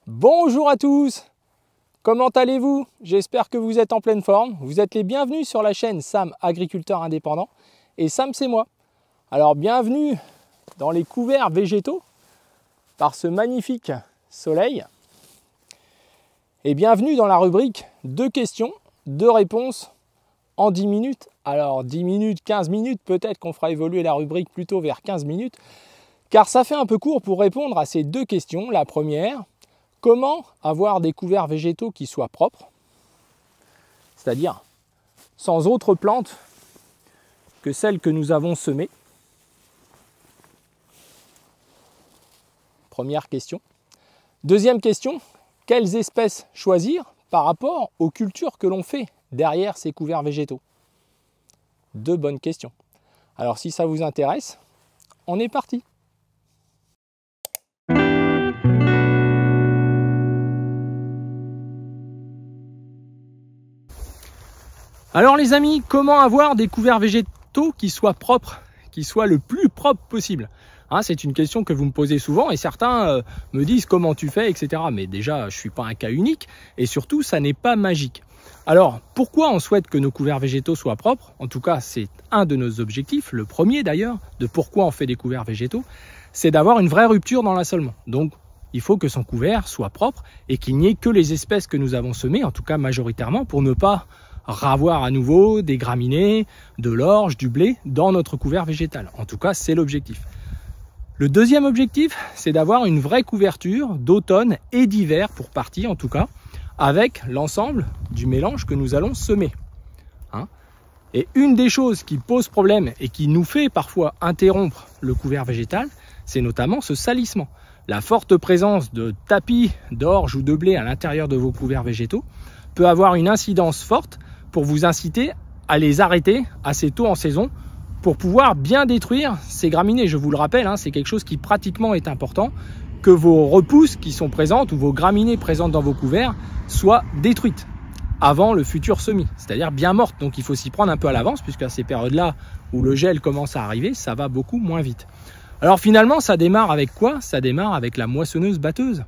Bonjour à tous, comment allez-vous? J'espère que vous êtes en pleine forme. Vous êtes les bienvenus sur la chaîne Sam Agriculteur Indépendant. Et Sam, c'est moi. Alors bienvenue dans les couverts végétaux par ce magnifique soleil. Et bienvenue dans la rubrique 2 questions, 2 réponses en 10 minutes. Alors 10 minutes, 15 minutes, peut-être qu'on fera évoluer la rubrique plutôt vers 15 minutes. Car ça fait un peu court pour répondre à ces 2 questions. La première, comment avoir des couverts végétaux qui soient propres, c'est-à-dire sans autres plantes que celles que nous avons semées? Première question. Deuxième question, quelles espèces choisir par rapport aux cultures que l'on fait derrière ces couverts végétaux? 2 bonnes questions. Alors si ça vous intéresse, on est parti. Alors les amis, comment avoir des couverts végétaux qui soient propres, qui soient le plus propre possible? C'est une question que vous me posez souvent et certains me disent comment tu fais, etc. Mais déjà, je ne suis pas un cas unique et surtout, ça n'est pas magique. Alors, pourquoi on souhaite que nos couverts végétaux soient propres? En tout cas, c'est un de nos objectifs, le premier d'ailleurs, de pourquoi on fait des couverts végétaux, c'est d'avoir une vraie rupture dans l'assolement. Donc, il faut que son couvert soit propre et qu'il n'y ait que les espèces que nous avons semées, en tout cas majoritairement, pour ne pas ravoir à nouveau des graminées, de l'orge, du blé dans notre couvert végétal. En tout cas, c'est l'objectif. Le deuxième objectif, c'est d'avoir une vraie couverture d'automne et d'hiver, pour partie en tout cas, avec l'ensemble du mélange que nous allons semer. Et une des choses qui pose problème et qui nous fait parfois interrompre le couvert végétal, c'est notamment ce salissement. La forte présence de tapis d'orge ou de blé à l'intérieur de vos couverts végétaux peut avoir une incidence forte pour vous inciter à les arrêter assez tôt en saison pour pouvoir bien détruire ces graminées. Je vous le rappelle, c'est quelque chose qui pratiquement est important, que vos repousses qui sont présentes ou vos graminées présentes dans vos couverts soient détruites avant le futur semis, c'est-à-dire bien mortes. Donc il faut s'y prendre un peu à l'avance puisqu'à ces périodes-là où le gel commence à arriver, ça va beaucoup moins vite. Alors finalement, ça démarre avec quoi? Ça démarre avec la moissonneuse-batteuse.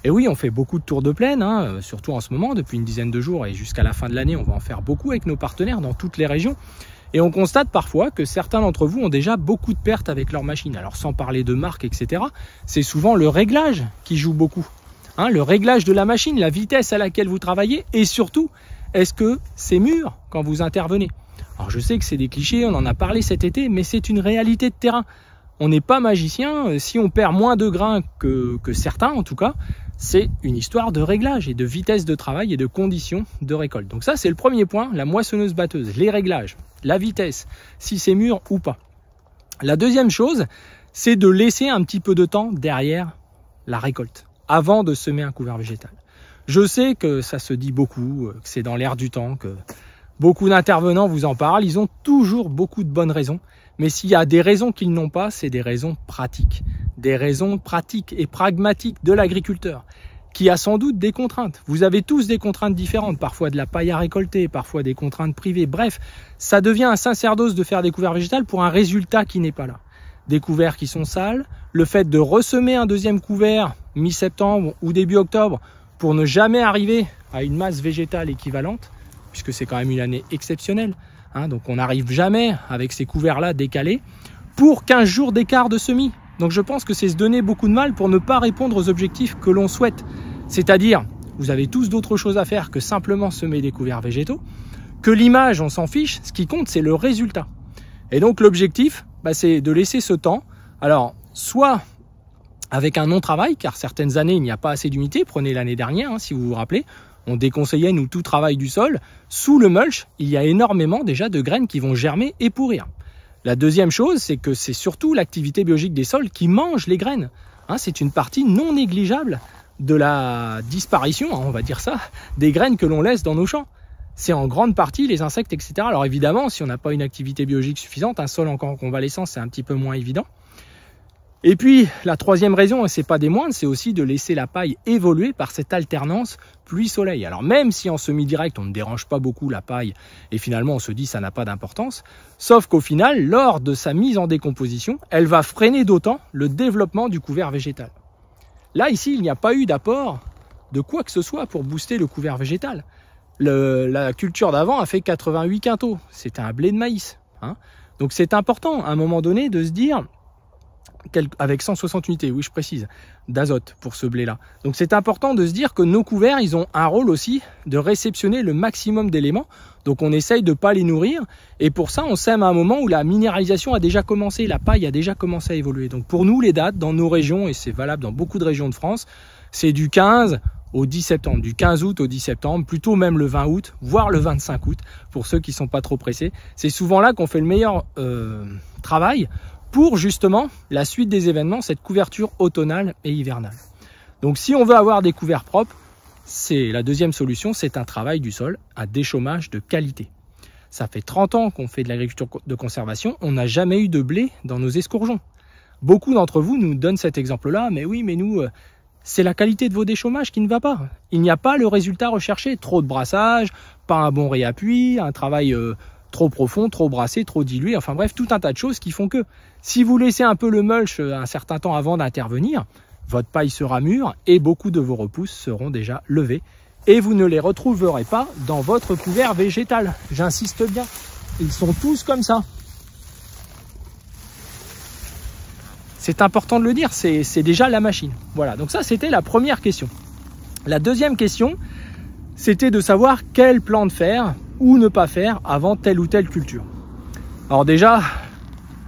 Et oui, on fait beaucoup de tours de plaine, surtout en ce moment, depuis une dizaine de jours et jusqu'à la fin de l'année, on va en faire beaucoup avec nos partenaires dans toutes les régions. Et on constate parfois que certains d'entre vous ont déjà beaucoup de pertes avec leur machine. Alors sans parler de marque, etc., c'est souvent le réglage qui joue beaucoup. Le réglage de la machine, la vitesse à laquelle vous travaillez et surtout, est-ce que c'est mûr quand vous intervenez? Alors je sais que c'est des clichés, on en a parlé cet été, mais c'est une réalité de terrain. On n'est pas magicien, si on perd moins de grains que certains en tout cas, c'est une histoire de réglage et de vitesse de travail et de conditions de récolte. Donc ça, c'est le premier point, la moissonneuse-batteuse, les réglages, la vitesse, si c'est mûr ou pas. La deuxième chose, c'est de laisser un petit peu de temps derrière la récolte, avant de semer un couvert végétal. Je sais que ça se dit beaucoup, que c'est dans l'air du temps, que beaucoup d'intervenants vous en parlent, ils ont toujours beaucoup de bonnes raisons. Mais s'il y a des raisons qu'ils n'ont pas, c'est des raisons pratiques. Des raisons pratiques et pragmatiques de l'agriculteur, qui a sans doute des contraintes. Vous avez tous des contraintes différentes, parfois de la paille à récolter, parfois des contraintes privées. Bref, ça devient un sacerdoce de faire des couverts végétales pour un résultat qui n'est pas là. Des couverts qui sont sales, le fait de ressemer un deuxième couvert mi-septembre ou début octobre pour ne jamais arriver à une masse végétale équivalente, puisque c'est quand même une année exceptionnelle. Donc on n'arrive jamais avec ces couverts-là décalés pour 15 jours d'écart de semis. Donc je pense que c'est se donner beaucoup de mal pour ne pas répondre aux objectifs que l'on souhaite. C'est-à-dire, vous avez tous d'autres choses à faire que simplement semer des couverts végétaux, que l'image, on s'en fiche, ce qui compte, c'est le résultat. Et donc l'objectif, c'est de laisser ce temps. Alors, soit avec un non-travail, car certaines années, il n'y a pas assez d'humidité. Prenez l'année dernière, si vous vous rappelez. On déconseillait, nous, tout travail du sol. Sous le mulch, il y a énormément déjà de graines qui vont germer et pourrir. La deuxième chose, c'est que c'est surtout l'activité biologique des sols qui mange les graines. C'est une partie non négligeable de la disparition, on va dire ça, des graines que l'on laisse dans nos champs. C'est en grande partie les insectes, etc. Alors évidemment, si on n'a pas une activité biologique suffisante, un sol encore en convalescence, c'est un petit peu moins évident. Et puis, la troisième raison, et c'est pas des moindres, c'est aussi de laisser la paille évoluer par cette alternance pluie-soleil. Alors même si en semi-direct, on ne dérange pas beaucoup la paille, et finalement on se dit ça n'a pas d'importance, sauf qu'au final, lors de sa mise en décomposition, elle va freiner d'autant le développement du couvert végétal. Là, ici, il n'y a pas eu d'apport de quoi que ce soit pour booster le couvert végétal. La culture d'avant a fait 88 quintaux, c'était un blé de maïs. Hein. Donc c'est important à un moment donné de se dire, avec 160 unités, oui je précise, d'azote pour ce blé-là. Donc c'est important de se dire que nos couverts, ils ont un rôle aussi de réceptionner le maximum d'éléments. Donc on essaye de ne pas les nourrir. Et pour ça, on sème à un moment où la minéralisation a déjà commencé, la paille a déjà commencé à évoluer. Donc pour nous, les dates dans nos régions, et c'est valable dans beaucoup de régions de France, c'est du 15 au 10 septembre, du 15 août au 10 septembre, plutôt même le 20 août, voire le 25 août, pour ceux qui ne sont pas trop pressés. C'est souvent là qu'on fait le meilleur travail pour justement la suite des événements, cette couverture automnale et hivernale. Donc si on veut avoir des couverts propres, c'est la deuxième solution, c'est un travail du sol, un déchômage de qualité. Ça fait 30 ans qu'on fait de l'agriculture de conservation, on n'a jamais eu de blé dans nos escourgeons. Beaucoup d'entre vous nous donnent cet exemple-là, mais oui, mais nous, c'est la qualité de vos déchômages qui ne va pas. Il n'y a pas le résultat recherché, trop de brassage, pas un bon réappui, un travail trop profond, trop brassé, trop dilué, enfin bref, tout un tas de choses qui font que si vous laissez un peu le mulch un certain temps avant d'intervenir, votre paille sera mûre et beaucoup de vos repousses seront déjà levées et vous ne les retrouverez pas dans votre couvert végétal. J'insiste bien, ils sont tous comme ça. C'est important de le dire, c'est déjà la machine. Voilà, donc ça c'était la première question. La deuxième question, c'était de savoir quelle plante faire ou ne pas faire avant telle ou telle culture. Alors déjà,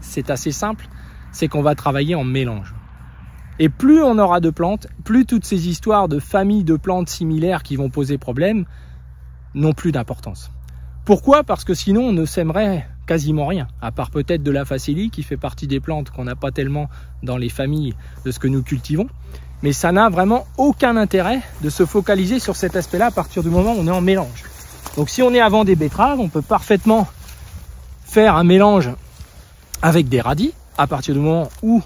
c'est assez simple, c'est qu'on va travailler en mélange. Et plus on aura de plantes, plus toutes ces histoires de familles de plantes similaires qui vont poser problème n'ont plus d'importance. Pourquoi? Parce que sinon on ne sèmerait quasiment rien, à part peut-être de la facélie qui fait partie des plantes qu'on n'a pas tellement dans les familles de ce que nous cultivons. Mais ça n'a vraiment aucun intérêt de se focaliser sur cet aspect-là à partir du moment où on est en mélange. Donc si on est avant des betteraves, on peut parfaitement faire un mélange avec des radis à partir du moment où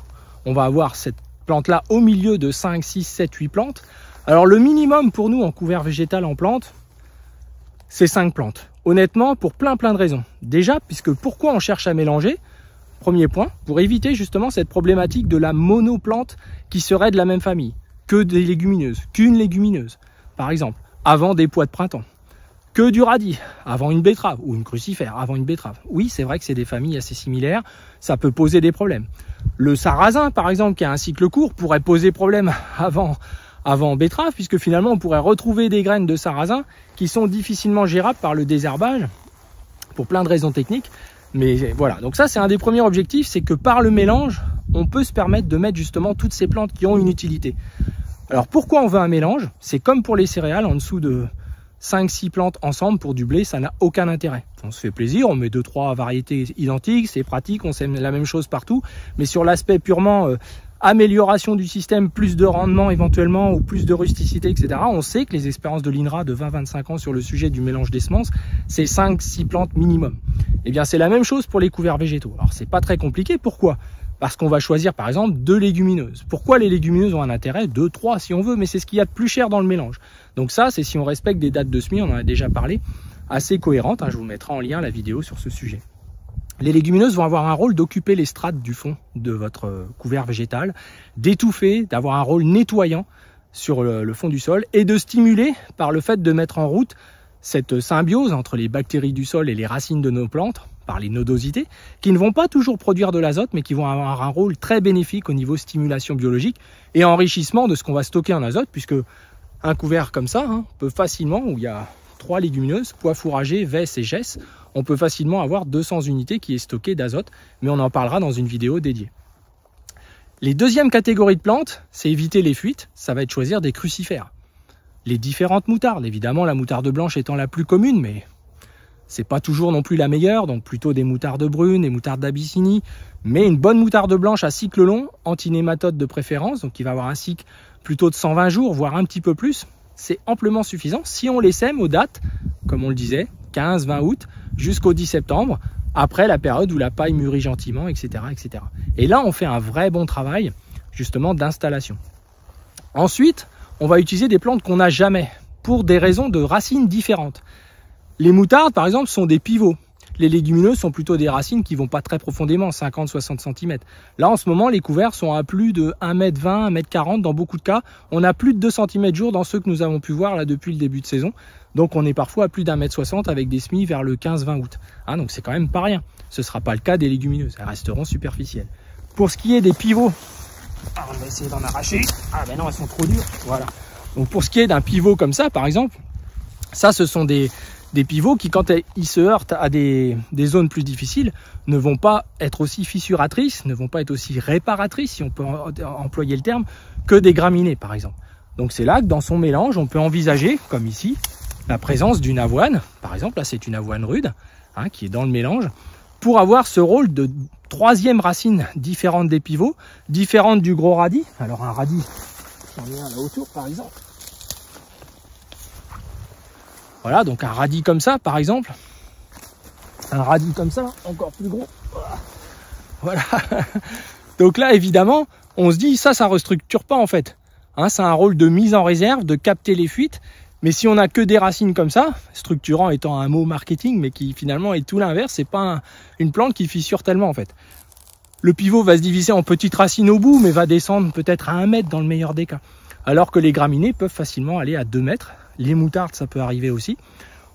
on va avoir cette plante-là au milieu de 5, 6, 7, 8 plantes. Alors le minimum pour nous en couvert végétal en plantes, c'est 5 plantes. Honnêtement, pour plein de raisons. Déjà, puisque pourquoi on cherche à mélanger? Premier point, pour éviter justement cette problématique de la monoplante qui serait de la même famille, que des légumineuses, qu'une légumineuse, par exemple, avant des pois de printemps, que du radis, avant une betterave, ou une crucifère, avant une betterave. Oui, c'est vrai que c'est des familles assez similaires, ça peut poser des problèmes. Le sarrasin, par exemple, qui a un cycle court, pourrait poser problème avant betterave, puisque finalement on pourrait retrouver des graines de sarrasin qui sont difficilement gérables par le désherbage, pour plein de raisons techniques. Mais voilà, donc ça c'est un des premiers objectifs, c'est que par le mélange, on peut se permettre de mettre justement toutes ces plantes qui ont une utilité. Alors pourquoi on veut un mélange? C'est comme pour les céréales, en dessous de 5-6 plantes ensemble pour du blé, ça n'a aucun intérêt. On se fait plaisir, on met 2-3 variétés identiques, c'est pratique, on sème la même chose partout, mais sur l'aspect purement amélioration du système, plus de rendement éventuellement, ou plus de rusticité, etc. On sait que les expériences de l'INRA de 20-25 ans sur le sujet du mélange des semences, c'est 5-6 plantes minimum. Eh bien c'est la même chose pour les couverts végétaux. Alors c'est pas très compliqué, pourquoi? Parce qu'on va choisir par exemple 2 légumineuses. Pourquoi les légumineuses ont un intérêt? 2, 3 si on veut, mais c'est ce qu'il y a de plus cher dans le mélange. Donc ça, c'est si on respecte des dates de semis, on en a déjà parlé, assez cohérentes, hein, je vous mettrai en lien la vidéo sur ce sujet. Les légumineuses vont avoir un rôle d'occuper les strates du fond de votre couvert végétal, d'étouffer, d'avoir un rôle nettoyant sur le fond du sol et de stimuler par le fait de mettre en route cette symbiose entre les bactéries du sol et les racines de nos plantes, par les nodosités, qui ne vont pas toujours produire de l'azote, mais qui vont avoir un rôle très bénéfique au niveau stimulation biologique et enrichissement de ce qu'on va stocker en azote, puisque un couvert comme ça peut facilement, où il y a 3 légumineuses, pois fourragers, vesses et gesses, on peut facilement avoir 200 unités qui est stocké d'azote, mais on en parlera dans une vidéo dédiée. Les deuxièmes catégories de plantes, c'est éviter les fuites, ça va être choisir des crucifères. Les différentes moutardes, évidemment la moutarde blanche étant la plus commune, mais c'est pas toujours non plus la meilleure, donc plutôt des moutardes brunes, des moutardes d'Abyssinie, mais une bonne moutarde blanche à cycle long, antinématode de préférence, donc qui va avoir un cycle plutôt de 120 jours, voire un petit peu plus, c'est amplement suffisant si on les sème aux dates, comme on le disait, 15-20 août, jusqu'au 10 septembre, après la période où la paille mûrit gentiment, etc., etc. Et là, on fait un vrai bon travail, justement, d'installation. Ensuite, on va utiliser des plantes qu'on n'a jamais, pour des raisons de racines différentes. Les moutardes, par exemple, sont des pivots. les légumineuses sont plutôt des racines qui vont pas très profondément, 50-60 cm. Là, en ce moment, les couverts sont à plus de 1,20 m, 1,40 m dans beaucoup de cas. On a plus de 2 cm jour dans ceux que nous avons pu voir là depuis le début de saison. Donc, on est parfois à plus d'1,60 m avec des semis vers le 15-20 août. Hein, donc, c'est quand même pas rien. Ce sera pas le cas des légumineuses. Elles resteront superficielles. Pour ce qui est des pivots, on va essayer d'en arracher. Ah ben non, elles sont trop dures. Voilà. Donc, pour ce qui est d'un pivot comme ça, par exemple, ça, ce sont des pivots qui, quand ils se heurtent à des zones plus difficiles, ne vont pas être aussi fissuratrices, ne vont pas être aussi réparatrices, si on peut employer le terme, que des graminées, par exemple. Donc c'est là que dans son mélange, on peut envisager, comme ici, la présence d'une avoine. Par exemple, là, c'est une avoine rude, hein, qui est dans le mélange, pour avoir ce rôle de troisième racine différente des pivots, différente du gros radis. Alors un radis, j'en ai un là autour, par exemple. Voilà, donc un radis comme ça, par exemple. Un radis comme ça, encore plus gros. Voilà. Donc là, évidemment, on se dit, ça restructure pas en fait. Hein, c'est un rôle de mise en réserve, de capter les fuites. Mais si on n'a que des racines comme ça, structurant étant un mot marketing, mais qui finalement est tout l'inverse, c'est pas une plante qui fissure tellement en fait. Le pivot va se diviser en petites racines au bout, mais va descendre peut-être à 1 mètre dans le meilleur des cas. Alors que les graminées peuvent facilement aller à 2 mètres. Les moutardes, ça peut arriver aussi.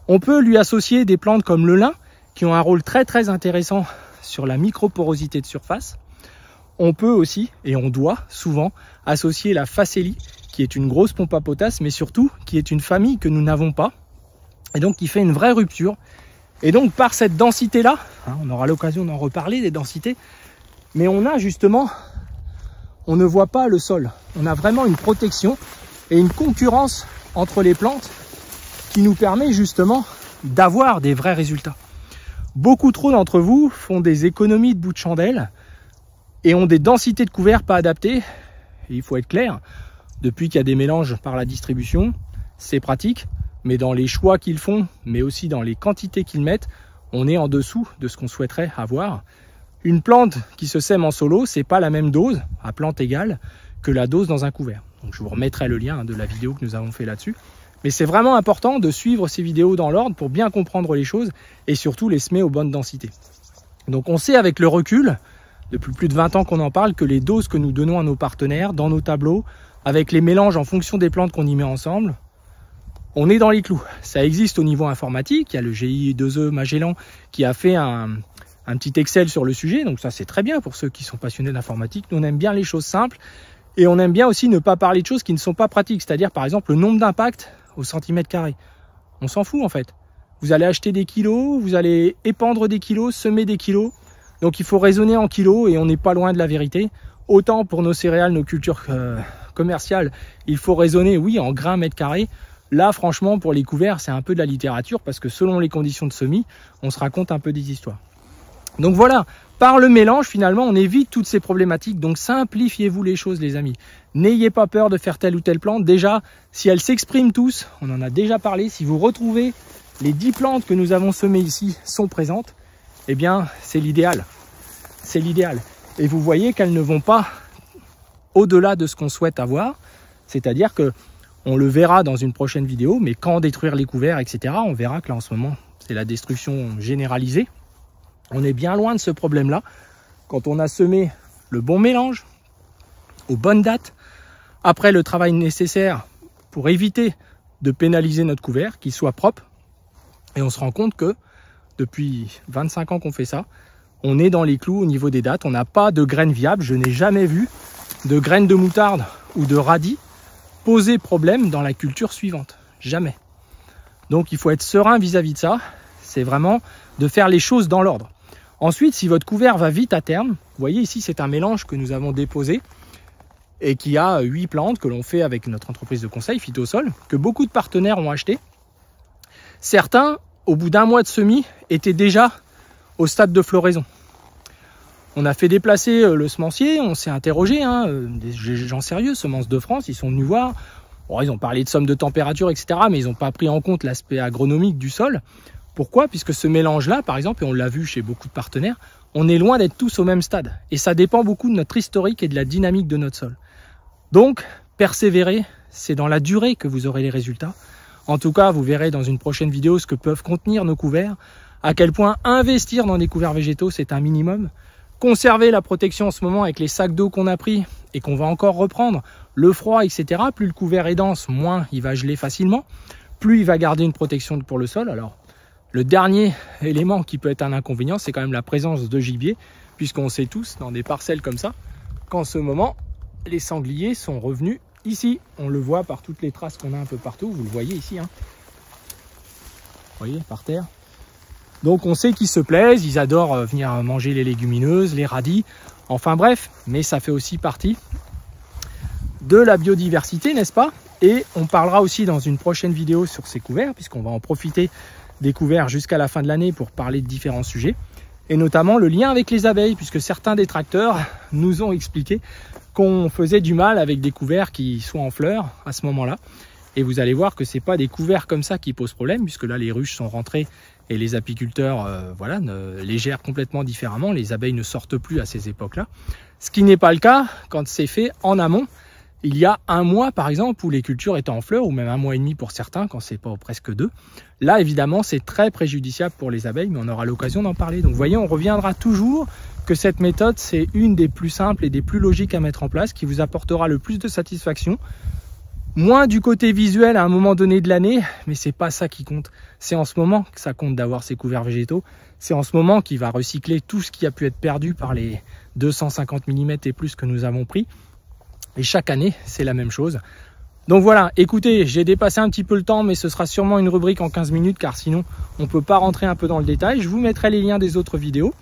On peut lui associer des plantes comme le lin, qui ont un rôle très très intéressant sur la microporosité de surface. On peut aussi, et on doit souvent, associer la facélie, qui est une grosse pompe à potasse, mais surtout qui est une famille que nous n'avons pas, et donc qui fait une vraie rupture. Et donc par cette densité-là, hein, on aura l'occasion d'en reparler des densités, mais on a justement, on ne voit pas le sol. On a vraiment une protection et une concurrence entre les plantes qui nous permet justement d'avoir des vrais résultats. Beaucoup trop d'entre vous font des économies de bout de chandelle et ont des densités de couverts pas adaptées. Et il faut être clair, depuis qu'il y a des mélanges par la distribution, c'est pratique, mais dans les choix qu'ils font, mais aussi dans les quantités qu'ils mettent, on est en dessous de ce qu'on souhaiterait avoir. Une plante qui se sème en solo, c'est pas la même dose à plante égale que la dose dans un couvert. Donc je vous remettrai le lien de la vidéo que nous avons fait là-dessus. Mais c'est vraiment important de suivre ces vidéos dans l'ordre pour bien comprendre les choses et surtout les semer aux bonnes densités. Donc on sait avec le recul, depuis plus de 20 ans qu'on en parle, que les doses que nous donnons à nos partenaires, dans nos tableaux, avec les mélanges en fonction des plantes qu'on y met ensemble, on est dans les clous. Ça existe au niveau informatique, il y a le GI2E Magellan qui a fait un petit Excel sur le sujet, donc ça c'est très bien pour ceux qui sont passionnés d'informatique. Nous on aime bien les choses simples. Et on aime bien aussi ne pas parler de choses qui ne sont pas pratiques, c'est-à-dire par exemple le nombre d'impacts au centimètre carré. On s'en fout en fait. Vous allez acheter des kilos, vous allez épandre des kilos, semer des kilos. Donc il faut raisonner en kilos et on n'est pas loin de la vérité. Autant pour nos céréales, nos cultures commerciales, il faut raisonner, oui, en grains mètre carré. Là, franchement, pour les couverts, c'est un peu de la littérature parce que selon les conditions de semis, on se raconte un peu des histoires. Donc voilà, par le mélange, finalement, on évite toutes ces problématiques. Donc simplifiez-vous les choses, les amis. N'ayez pas peur de faire telle ou telle plante. Déjà, si elles s'expriment tous, on en a déjà parlé, si vous retrouvez les 10 plantes que nous avons semées ici sont présentes, eh bien, c'est l'idéal. C'est l'idéal. Et vous voyez qu'elles ne vont pas au-delà de ce qu'on souhaite avoir. C'est-à-dire que, on le verra dans une prochaine vidéo, mais quand détruire les couverts, etc., on verra que là, en ce moment, c'est la destruction généralisée. On est bien loin de ce problème-là. Quand on a semé le bon mélange, aux bonnes dates, après le travail nécessaire pour éviter de pénaliser notre couvert, qu'il soit propre, et on se rend compte que depuis 25 ans qu'on fait ça, on est dans les clous au niveau des dates. On n'a pas de graines viables. Je n'ai jamais vu de graines de moutarde ou de radis poser problème dans la culture suivante. Jamais. Donc il faut être serein vis-à-vis de ça. C'est vraiment de faire les choses dans l'ordre. Ensuite, si votre couvert va vite à terme, vous voyez ici c'est un mélange que nous avons déposé et qui a 8 plantes que l'on fait avec notre entreprise de conseil Phytosol, que beaucoup de partenaires ont acheté. Certains, au bout d'un mois de semis, étaient déjà au stade de floraison. On a fait déplacer le semencier, on s'est interrogé, des gens sérieux, Semences de France, ils sont venus voir. Bon, ils ont parlé de somme de température, etc., mais ils n'ont pas pris en compte l'aspect agronomique du sol. Pourquoi? Puisque ce mélange-là, par exemple, et on l'a vu chez beaucoup de partenaires, on est loin d'être tous au même stade. Et ça dépend beaucoup de notre historique et de la dynamique de notre sol. Donc, persévérer, c'est dans la durée que vous aurez les résultats. En tout cas, vous verrez dans une prochaine vidéo ce que peuvent contenir nos couverts, à quel point investir dans des couverts végétaux, c'est un minimum. Conserver la protection en ce moment avec les sacs d'eau qu'on a pris et qu'on va encore reprendre, le froid, etc. Plus le couvert est dense, moins il va geler facilement, plus il va garder une protection pour le sol. Alors, le dernier élément qui peut être un inconvénient, c'est quand même la présence de gibier, puisqu'on sait tous, dans des parcelles comme ça, qu'en ce moment, les sangliers sont revenus ici. On le voit par toutes les traces qu'on a un peu partout, vous le voyez ici, hein. Vous voyez, par terre. Donc on sait qu'ils se plaisent, ils adorent venir manger les légumineuses, les radis, enfin bref, mais ça fait aussi partie de la biodiversité, n'est-ce pas? Et on parlera aussi dans une prochaine vidéo sur ces couverts, puisqu'on va en profiter des couverts jusqu'à la fin de l'année pour parler de différents sujets, et notamment le lien avec les abeilles, puisque certains détracteurs nous ont expliqué qu'on faisait du mal avec des couverts qui sont en fleurs à ce moment-là. Et vous allez voir que c'est pas des couverts comme ça qui posent problème, puisque là les ruches sont rentrées et les apiculteurs voilà, les gèrent complètement différemment. Les abeilles ne sortent plus à ces époques-là. Ce qui n'est pas le cas quand c'est fait en amont. Il y a un mois par exemple où les cultures étaient en fleurs, ou même un mois et demi pour certains, quand c'est pas presque 2. Là évidemment c'est très préjudiciable pour les abeilles, mais on aura l'occasion d'en parler. Donc vous voyez, on reviendra toujours que cette méthode c'est une des plus simples et des plus logiques à mettre en place, qui vous apportera le plus de satisfaction. Moins du côté visuel à un moment donné de l'année, mais c'est pas ça qui compte. C'est en ce moment que ça compte d'avoir ces couverts végétaux. C'est en ce moment qu'il va recycler tout ce qui a pu être perdu par les 250 mm et plus que nous avons pris. Et chaque année, c'est la même chose. Donc voilà, écoutez, j'ai dépassé un petit peu le temps, mais ce sera sûrement une rubrique en 15 minutes, car sinon, on peut pas rentrer un peu dans le détail. Je vous mettrai les liens des autres vidéos.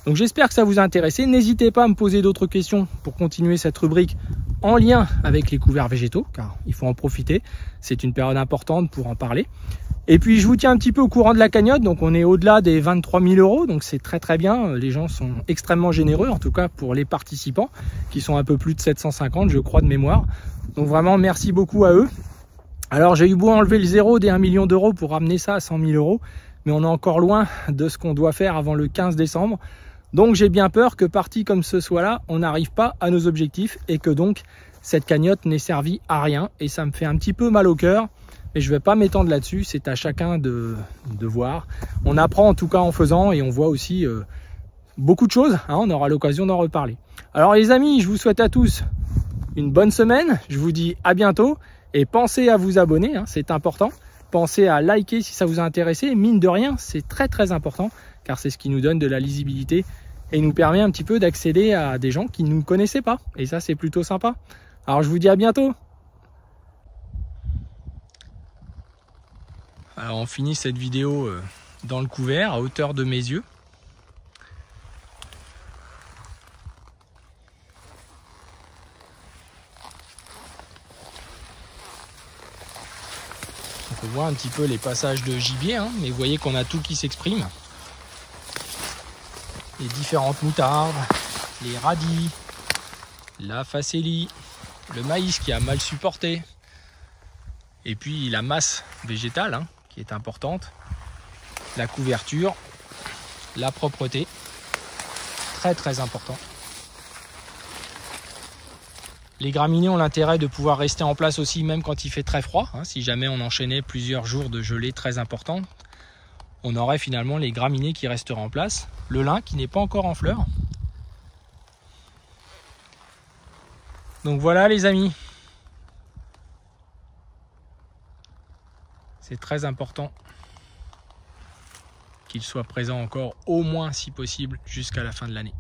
Donc j'espère que ça vous a intéressé. N'hésitez pas à me poser d'autres questions pour continuer cette rubrique en lien avec les couverts végétaux, car il faut en profiter. C'est une période importante pour en parler. Et puis je vous tiens un petit peu au courant de la cagnotte. Donc on est au-delà des 23 000 €, donc c'est très très bien. Les gens sont extrêmement généreux, en tout cas pour les participants, qui sont un peu plus de 750 je crois de mémoire. Donc vraiment merci beaucoup à eux. Alors j'ai eu beau enlever le zéro des 1 million d'euros pour ramener ça à 100 000 €, mais on est encore loin de ce qu'on doit faire avant le 15 décembre. Donc j'ai bien peur que parti comme ce soit-là, on n'arrive pas à nos objectifs et que donc cette cagnotte n'ait servi à rien. Et ça me fait un petit peu mal au cœur, mais je ne vais pas m'étendre là-dessus, c'est à chacun de voir. On apprend en tout cas en faisant, et on voit aussi beaucoup de choses, hein, on aura l'occasion d'en reparler. Alors les amis, je vous souhaite à tous une bonne semaine, je vous dis à bientôt, et pensez à vous abonner, hein, c'est important. Pensez à liker si ça vous a intéressé, mine de rien, c'est très très important, car c'est ce qui nous donne de la lisibilité et nous permet un petit peu d'accéder à des gens qui ne nous connaissaient pas. Et ça, c'est plutôt sympa. Alors, je vous dis à bientôt. Alors, on finit cette vidéo dans le couvert, à hauteur de mes yeux. On peut voir un petit peu les passages de gibier, hein, mais vous voyez qu'on a tout qui s'exprime. Les différentes moutardes, les radis, la facélie, le maïs qui a mal supporté, et puis la masse végétale, hein, qui est importante, la couverture, la propreté, très très important. Les graminées ont l'intérêt de pouvoir rester en place aussi même quand il fait très froid, hein, si jamais on enchaînait plusieurs jours de gelée très importante. On aurait finalement les graminées qui resteraient en place. Le lin qui n'est pas encore en fleurs. Donc voilà les amis. C'est très important qu'il soit présent encore au moins si possible jusqu'à la fin de l'année.